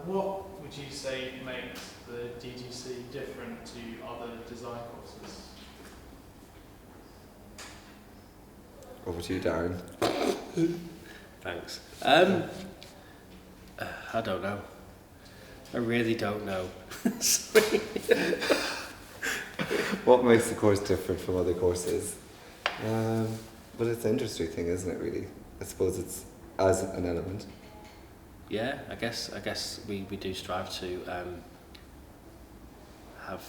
What would you say makes the DGC different to other design courses? Over to you, Darren. Thanks. I don't know. I really don't know. Sorry. What makes the course different from other courses? But it's an industry thing, isn't it, really? I suppose it's as an element. Yeah, I guess we do strive to have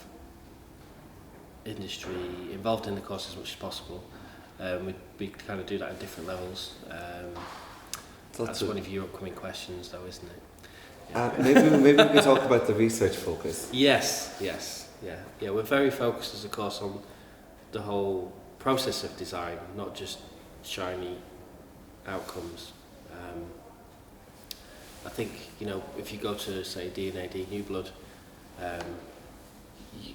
industry involved in the course as much as possible. We kind of do that at different levels. That's one of your upcoming questions, though, isn't it? Yeah. Maybe we can talk about the research focus. Yes, yeah. We're very focused as a course on the whole process of design, not just shiny outcomes. I think, if you go to, say, D&AD New Blood,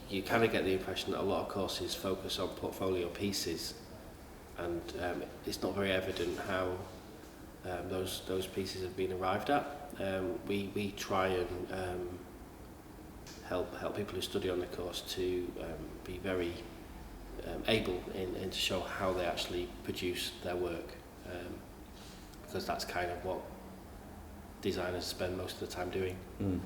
you kind of get the impression that a lot of courses focus on portfolio pieces, and it's not very evident how those pieces have been arrived at. We try and help people who study on the course to be very able in to show how they actually produce their work, because that's kind of what designers spend most of the time doing. Yeah.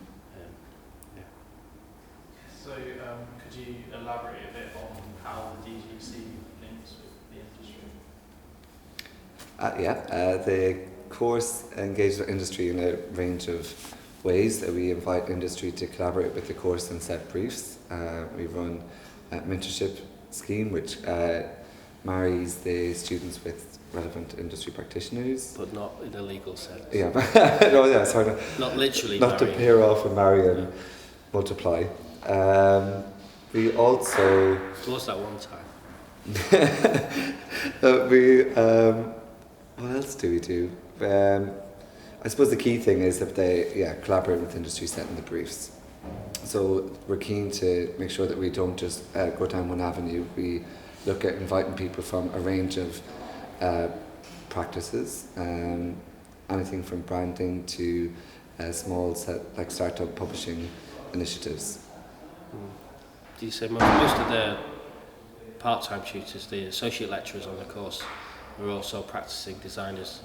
So could you elaborate a bit on how the DGC links with the industry? The course engages the industry in a range of ways. That we invite industry to collaborate with the course and set briefs. We run a mentorship scheme which marries the students with relevant industry practitioners. But not in a legal sense. Yeah, no, yeah, sorry. Not literally. Not to pair off and marry and multiply. We also... Towards that one time. What else do we do? I suppose the key thing is that they collaborate with industry setting the briefs. So we're keen to make sure that we don't just go down one avenue. We look at inviting people from a range of practices, anything from branding to small startup publishing initiatives. Do you say most of the part-time tutors, the associate lecturers on the course, are also practicing designers?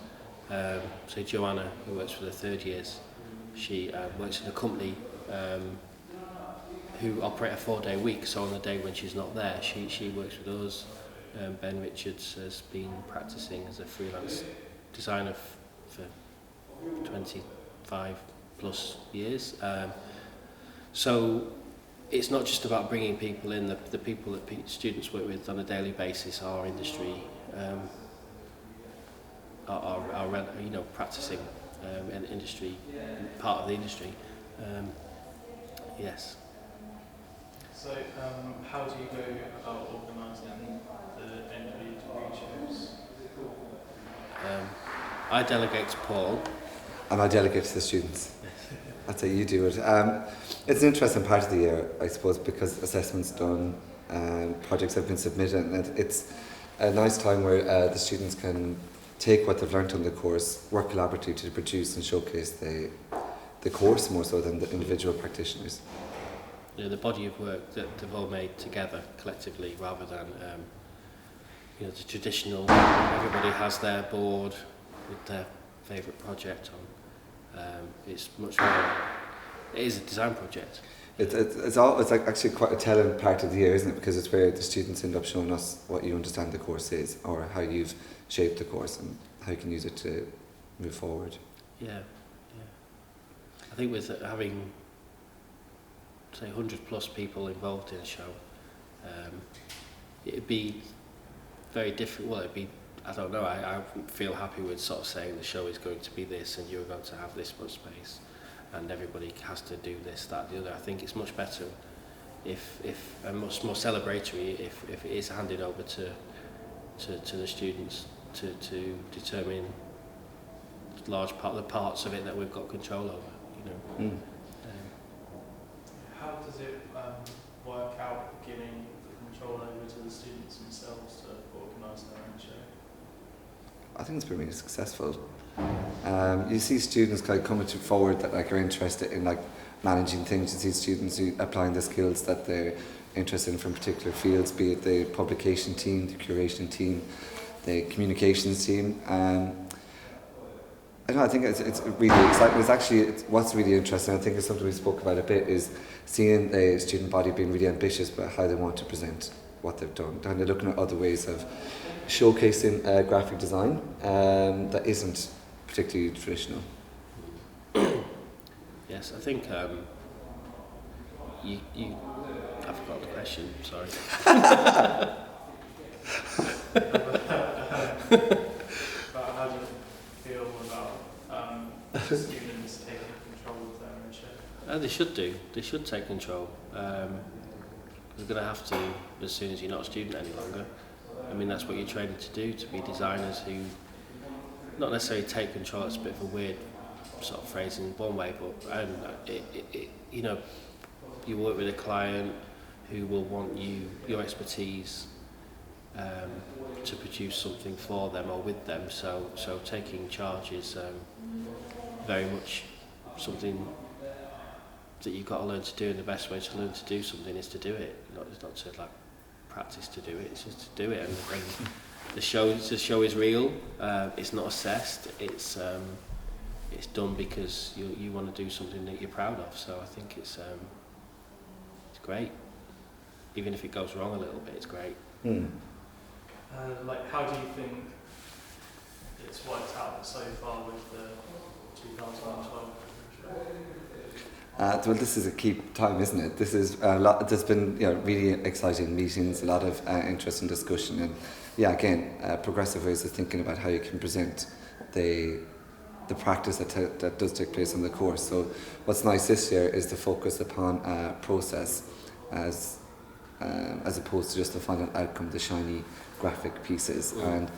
So Joanna, who works for the third years, she works in a company who operate a 4-day week, so on the day when she's not there, she works with us. Ben Richards has been practicing as a freelance designer for 25 plus years. So it's not just about bringing people in, the people that students work with on a daily basis are industry, are practicing in industry, part of the industry. Yes. So how do you go about organising the individual shows? I delegate to Paul. And I delegate to the students. That's how you do it. It's an interesting part of the year, I suppose, because assessment's done, projects have been submitted, and it's a nice time where the students can take what they've learnt on the course, work collaboratively to produce and showcase the course more so than the individual practitioners. The body of work that they've all made together collectively, rather than the traditional. Everybody has their board with their favourite project on. It's much more. It is a design project. It's like actually quite a telling part of the year, isn't it? Because it's where the students end up showing us what you understand the course is, or how you've shaped the course and how you can use it to move forward. Yeah. I think with having, say, 100 plus people involved in a show, it'd be very different. Well, it'd be, I don't know, I feel happy with sort of saying the show is going to be this and you're going to have this much space and everybody has to do this, that, the other. I think it's much better if and much more celebratory if it is handed over to the students to determine large part of the parts of it that we've got control over. How does it work out giving the control over to the students themselves to organise their own show? I think it's been really successful. You see students kind of coming forward that like are interested in like managing things. You see students who applying the skills that they're interested in from particular fields, be it the publication team, the curation team, the communications team. I think it's really exciting. What's really interesting, I think it's something we spoke about a bit, is seeing the student body being really ambitious about how they want to present what they've done. And they're looking at other ways of showcasing graphic design that isn't particularly traditional. Yes, I think you I forgot the question, sorry. But how do you feel about students taking control of their own show? They should do. They should take control. They're going to have to as soon as you're not a student any longer. I mean, that's what you're trained to do, to be designers who not necessarily take control. It's a bit of a weird sort of phrase in one way, but you know, you work with a client who will want your expertise to produce something for them or with them. So taking charge is very much something that you've got to learn to do, and the best way to learn to do something is to do it. It's not to like practice to do it. It's just to do it. And the show is real. It's not assessed. It's done because you want to do something that you're proud of. So I think it's great. Even if it goes wrong a little bit, it's great. Like, how do you think it's worked out so far with the 2012? Well, this is a key time, isn't it? This is a lot. There's been really exciting meetings, a lot of interesting discussion, and again, progressive ways of thinking about how you can present the practice that does take place on the course. So, what's nice this year is the focus upon process as opposed to just the final outcome, the shiny graphic pieces. And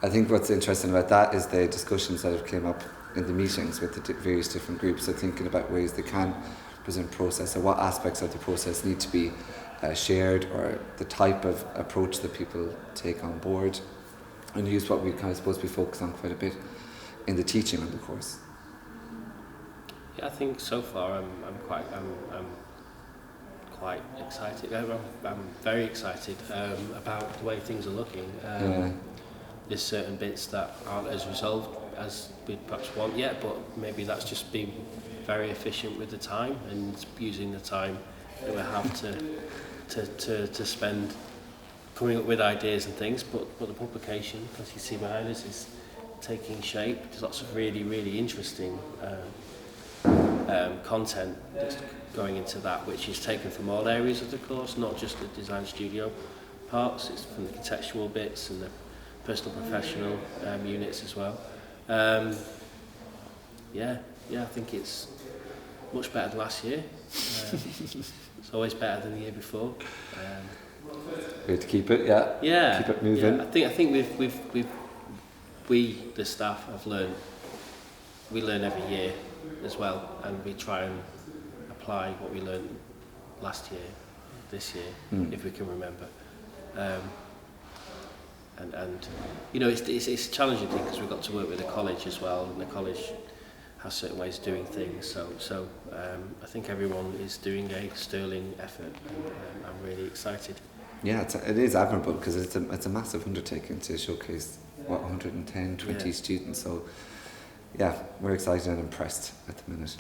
I think what's interesting about that is the discussions that have came up in the meetings with the various different groups. So thinking about ways they can present process, or what aspects of the process need to be shared, or the type of approach that people take on board, and use what we kind of supposed to be focused on quite a bit in the teaching of the course. Yeah, I think so far I'm quite excited. I'm very excited about the way things are looking. There's certain bits that aren't as resolved as we'd perhaps want yet, but maybe that's just being very efficient with the time and using the time that we have to spend coming up with ideas and things. But the publication, as you see behind us, is taking shape. There's lots of really, really interesting content that's going into that, which is taken from all areas of the course, not just the design studio parts. It's from the contextual bits and the personal professional units as well. I think it's much better than last year. It's always better than the year before. We have to keep it, keep it moving. Yeah, I think we the staff have learned. We learn every year as well, and we try and apply what we learned last year, this year, if we can remember. And it's a challenging thing because we've got to work with the college as well, and the college has certain ways of doing things. So I think everyone is doing a sterling effort, and I'm really excited. Yeah, it is admirable because it's a massive undertaking to showcase 120 students. So yeah, we're excited and impressed at the minute.